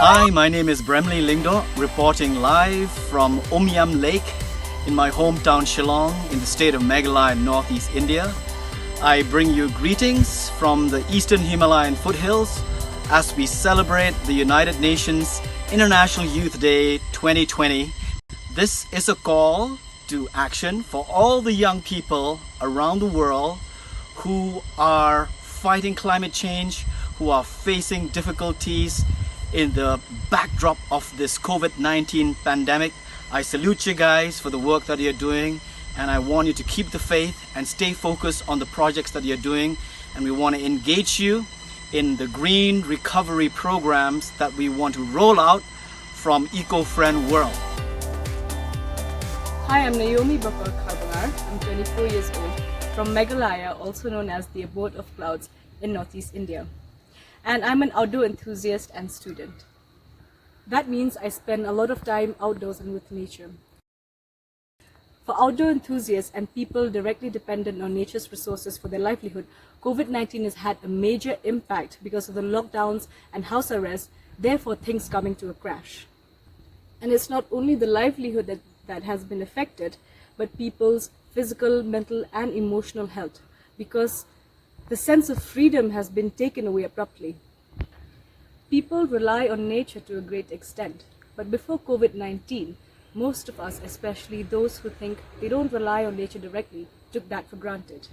Hi, my name is Bremley Lingdo, reporting live from Omyam Lake in my hometown Shillong in the state of Meghalaya, Northeast India. I bring you greetings from the Eastern Himalayan foothills as we celebrate the United Nations International Youth Day 2020. This is a call to action for all the young people around the world who are fighting climate change, who are facing difficulties in the backdrop of this COVID-19 pandemic. I salute you guys for the work that you're doing, and I want you to keep the faith and stay focused on the projects that you're doing. And we want to engage you in the green recovery programs that we want to roll out from Eco-Friend World. Hi, I'm Naomi Karbalar. I'm 24 years old from Meghalaya, also known as the Abode of Clouds in Northeast India. And I'm an outdoor enthusiast and student. That means I spend a lot of time outdoors and with nature. For outdoor enthusiasts and people directly dependent on nature's resources for their livelihood, COVID-19 has had a major impact because of the lockdowns and house arrest, therefore things coming to a crash. And it's not only the livelihood that has been affected, but people's physical, mental and emotional health, because the sense of freedom has been taken away abruptly. People rely on nature to a great extent, but before COVID-19, most of us, especially those who think they don't rely on nature directly, took that for granted.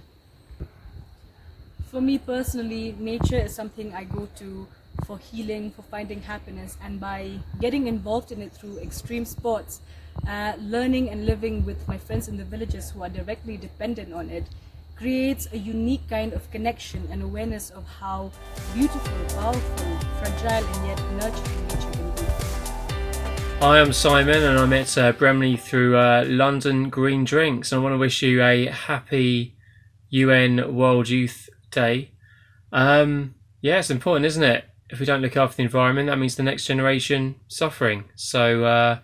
For me personally, nature is something I go to for healing, for finding happiness, and by getting involved in it through extreme sports, learning and living with my friends in the villages who are directly dependent on it, creates a unique kind of connection and awareness of how beautiful, powerful, fragile and yet nurturing nature can be. Hi, I'm Simon and I met Bremley through London Green Drinks, and I want to wish you a happy UN World Youth Day. Yeah, it's important, isn't it? If we don't look after the environment, that means the next generation suffering. So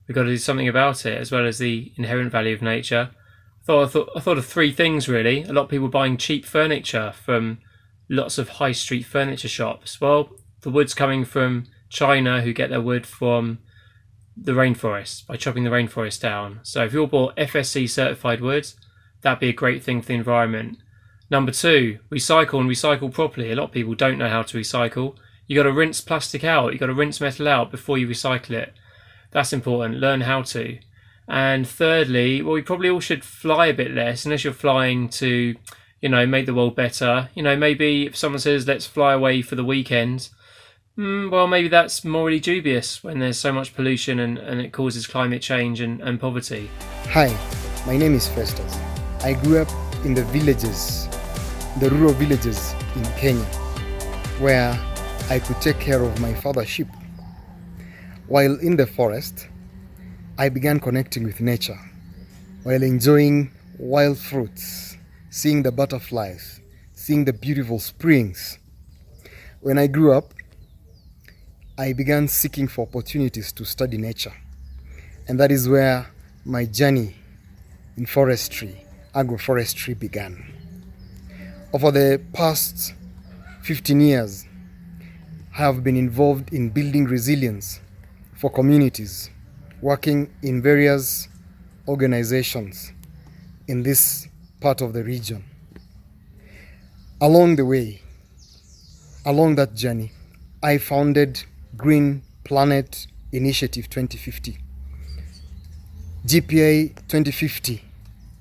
we've got to do something about it, as well as the inherent value of nature. I thought of three things really. A lot of people buying cheap furniture from lots of high street furniture shops. Well, the wood's coming from China, who get their wood from the rainforest by chopping the rainforest down. So if you all bought FSC certified wood, that'd be a great thing for the environment. Number two, recycle and recycle properly. A lot of people don't know how to recycle. You got to rinse plastic out. You got to rinse metal out before you recycle it. That's important. Learn how to. And thirdly, well, we probably all should fly a bit less, unless you're flying to, make the world better. Maybe if someone says, let's fly away for the weekend, well, maybe that's morally dubious when there's so much pollution and it causes climate change and poverty. Hi, my name is Festus. I grew up in the rural villages in Kenya, where I could take care of my father's sheep. While in the forest, I began connecting with nature while enjoying wild fruits, seeing the butterflies, seeing the beautiful springs. When I grew up, I began seeking for opportunities to study nature. And that is where my journey in forestry, agroforestry began. Over the past 15 years, I have been involved in building resilience for communities, working in various organizations in this part of the region. Along that journey, I founded Green Planet Initiative 2050. GPA 2050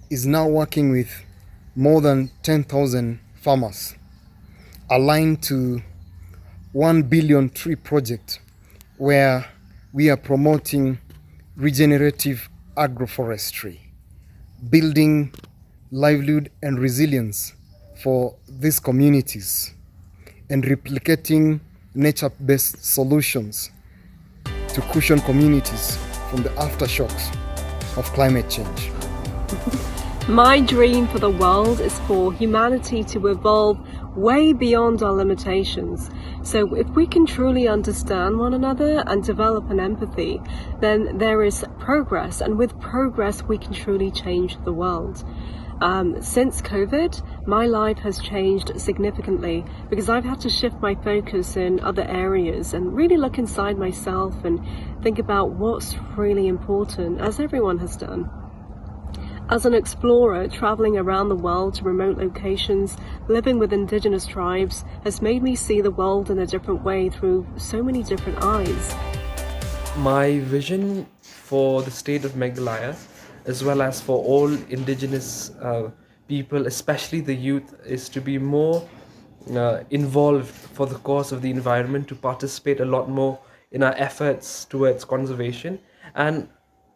is now working with more than 10,000 farmers aligned to 1 billion tree project, where we are promoting regenerative agroforestry, building livelihood and resilience for these communities, and replicating nature-based solutions to cushion communities from the aftershocks of climate change. My dream for the world is for humanity to evolve way beyond our limitations, So if we can truly understand one another and develop an empathy, then there is progress, and with progress we can truly change the world. Since COVID, my life has changed significantly because I've had to shift my focus in other areas and really look inside myself and think about what's really important, as everyone has done. As an explorer, traveling around the world to remote locations, living with indigenous tribes, has made me see the world in a different way through so many different eyes. My vision for the state of Meghalaya, as well as for all indigenous people, especially the youth, is to be more involved for the cause of the environment, to participate a lot more in our efforts towards conservation, and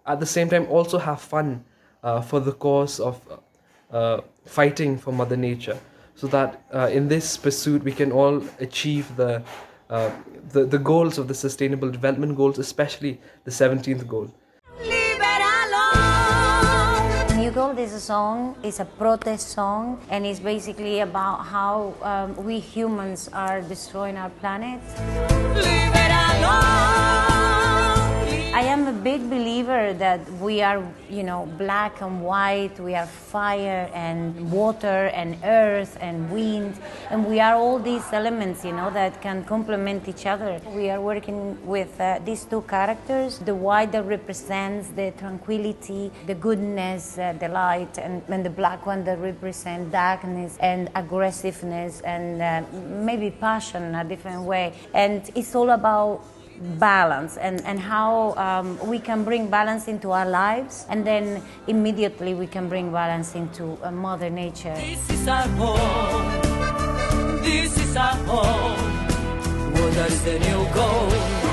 at the same time also have fun for the cause of fighting for Mother Nature, so that in this pursuit we can all achieve the goals of the Sustainable Development Goals, especially the 17th goal. New Gold is a song, it's a protest song, and it's basically about how we humans are destroying our planet. I am a big believer that we are, black and white, we are fire and water and earth and wind, and we are all these elements, that can complement each other. We are working with these two characters, the white that represents the tranquility, the goodness, the light, and the black one that represents darkness and aggressiveness and maybe passion in a different way. And it's all about balance and how we can bring balance into our lives, and then immediately we can bring balance into Mother Nature. This is our home. This is our home. What is the new goal?